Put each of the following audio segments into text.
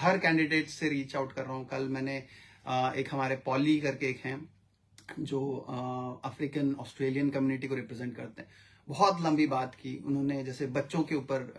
हर candidate से reach out कर रहा हूँ। कल मैंने एक हमारे पॉली करके एक हैं जो अफ्रीकन ऑस्ट्रेलियन कम्युनिटी को रिप्रेजेंट करते हैं, बहुत लंबी बात की उन्होंने। जैसे बच्चों के ऊपर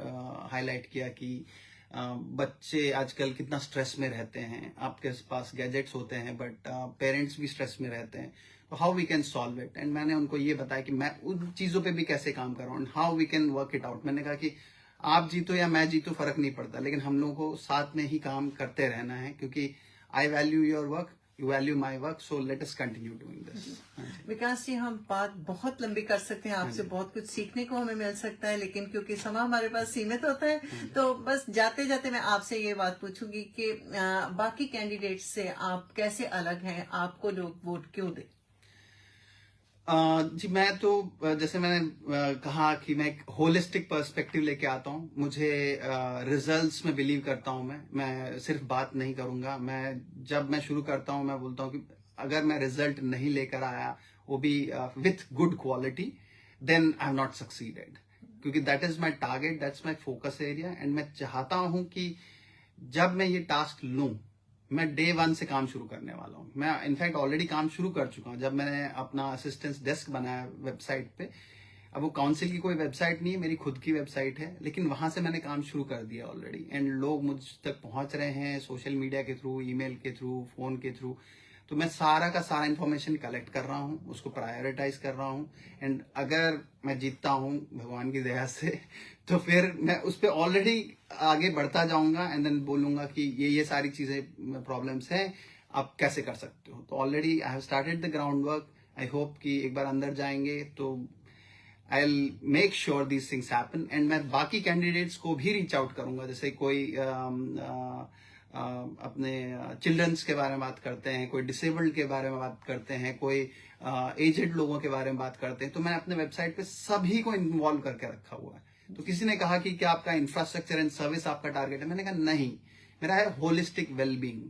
हाईलाइट किया कि बच्चे आजकल कितना स्ट्रेस में रहते हैं, आपके पास गैजेट्स होते हैं बट पेरेंट्स भी स्ट्रेस में रहते हैं, तो how we can solve it. And मैंने उनको ये बताया कि मैं उन चीज़ों पे भी कैसे काम कर रहा हूँ, how we can work it out. मैंने कहा कि आप जीतो या मैं जीतो फर्क नहीं पड़ता, लेकिन हम लोगों को साथ में ही काम करते रहना है, क्योंकि I value your work, you value my work, so let us continue doing this. Vikas ji, हम बात बहुत लंबी कर सकते हैं, आपसे बहुत कुछ सीखने को हमें मिल सकता है, लेकिन क्योंकि समय हमारे पास सीमित होता है, तो बस जाते जाते मैं आपसे ये बात पूछूंगी कि बाकी कैंडिडेट से आप कैसे अलग हैं, आपको लोग वोट क्यों दें? जी मैं तो जैसे मैंने कहा कि मैं एक होलिस्टिक पर्सपेक्टिव लेके आता हूँ। मुझे रिजल्ट्स में बिलीव करता हूँ। मैं सिर्फ बात नहीं करूँगा। जब मैं शुरू करता हूँ मैं बोलता हूँ कि अगर मैं रिजल्ट नहीं लेकर आया, वो भी with good quality, then I have not succeeded, क्योंकि that is my target, that's my focus area. And मैं चाहता हूँ कि जब मैं ये टास्क लूँ, मैं डे 1 से काम शुरू करने वाला हूँ। मैं इनफैक्ट ऑलरेडी काम शुरू कर चुका हूँ। जब मैंने अपना असिस्टेंस डेस्क बनाया वेबसाइट पे, अब वो काउंसिल की कोई वेबसाइट नहीं है, मेरी खुद की वेबसाइट है, लेकिन वहां से मैंने काम शुरू कर दिया ऑलरेडी। एंड लोग मुझ तक पहुंच रहे हैं सोशल मीडिया के थ्रू, ईमेल के थ्रू, फोन के थ्रू। तो मैं सारा का सारा इन्फॉर्मेशन कलेक्ट कर रहा हूँ, उसको प्रायोरिटाइज कर रहा हूँ। एंड अगर मैं जीतता हूँ भगवान की दया से, तो फिर मैं उस पर ऑलरेडी आगे बढ़ता जाऊंगा एंड देन बोलूंगा कि ये सारी चीजें प्रॉब्लम्स हैं, आप कैसे कर सकते हो। तो already I have started the ground work. I hope कि एक बार अंदर जाएंगे तो I will make sure these things happen. And मैं बाकी कैंडिडेट्स को भी रीच आउट करूंगा। जैसे कोई अपने चिल्ड्रंस के बारे में बात करते हैं, कोई डिसेबल्ड के बारे में बात करते हैं, कोई एजेड लोगों के बारे में बात करते हैं, तो मैं अपने वेबसाइट पे सभी को इन्वॉल्व करके रखा हुआ है। तो किसी ने कहा कि क्या आपका इंफ्रास्ट्रक्चर एंड सर्विस आपका टारगेट है, मैंने कहा नहीं, मेरा है holistic wellbeing.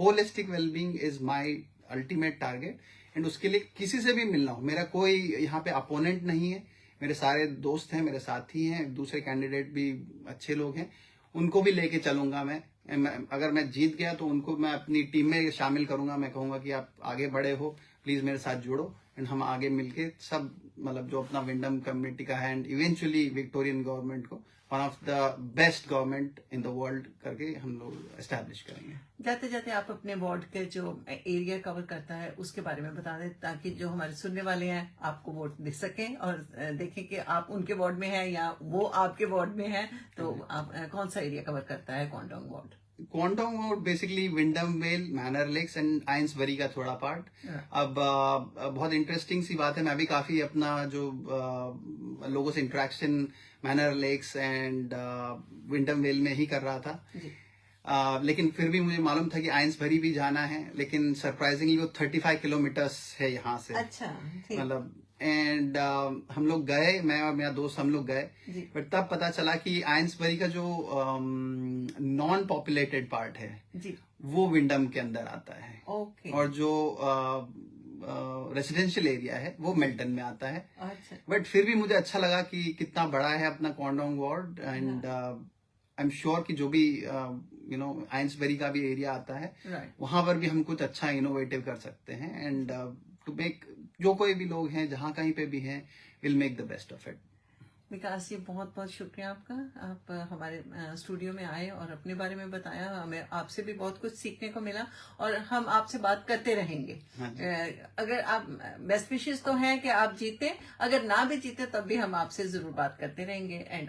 Holistic wellbeing is my ultimate target. And उसके लिए किसी से भी मिलना हो, मेरा कोई यहाँ पे अपोनेंट नहीं है, मेरे सारे दोस्त हैं, मेरे साथी हैं, दूसरे कैंडिडेट भी अच्छे लोग हैं, उनको भी लेके चलूंगा मैं। अगर मैं जीत गया तो उनको मैं अपनी टीम में शामिल करूंगा। मैं कहूंगा कि आप आगे बड़े हो, प्लीज मेरे साथ जुड़ो, एंड हम आगे मिलके सब, मतलब जो अपना विंडम कम्युनिटी का है एंड इवेंचुअली विक्टोरियन गवर्नमेंट को one of the best government in the world करके हम लोग एस्टैब्लिश करेंगे। जाते जाते आप अपने वार्ड के जो एरिया कवर करता है उसके बारे में बता दें, ताकि जो हमारे सुनने वाले हैं आपको वोट दे सकें और देखें कि आप उनके वार्ड में हैं या वो आपके वार्ड में है। तो आप कौन सा एरिया कवर करता है Quandong ward? Quandong ward basically Wyndham Vale, Manor Lakes and Ainsbury का थोड़ा पार्ट। अब बहुत इंटरेस्टिंग सी बात है, मैं भी काफी अपना जो लोगों से interaction Manor Lakes and Wyndham Vale में ही कर रहा था। लेकिन फिर भी मुझे मालूम था कि आइंसबरी भी जाना है, लेकिन सरप्राइजिंगली वो 35 किलोमीटर्स है यहाँ से। अच्छा, मतलब एंड हम लोग गए, मैं और मेरा दोस्त हम लोग गए, बट तब पता चला कि आइंसबरी का जो नॉन पॉपुलेटेड पार्ट है जी, वो विंडम के अंदर आता है। ओके। और जो रेसिडेंशियल एरिया है वो मेल्टन में आता है। अच्छा, बट फिर भी मुझे अच्छा लगा कि कितना बड़ा है अपना Quandong ward. And I am sure कि जो भी आइंसबरी का भी एरिया आता है, वहां पर भी हम कुछ अच्छा इनोवेटिव कर सकते हैं। एंड टू मेक, जो कोई भी लोग हैं जहां कहीं पे भी हैं, will make the best of it. Vikas ji, बहुत बहुत शुक्रिया आपका। आप हमारे स्टूडियो में आए और अपने बारे में बताया, हमें आपसे भी बहुत कुछ सीखने को मिला और हम आपसे बात करते रहेंगे। अगर आप, बेस्ट विशेस तो हैं कि आप जीते, अगर ना भी जीते तब भी हम आपसे जरूर बात करते रहेंगे। एंड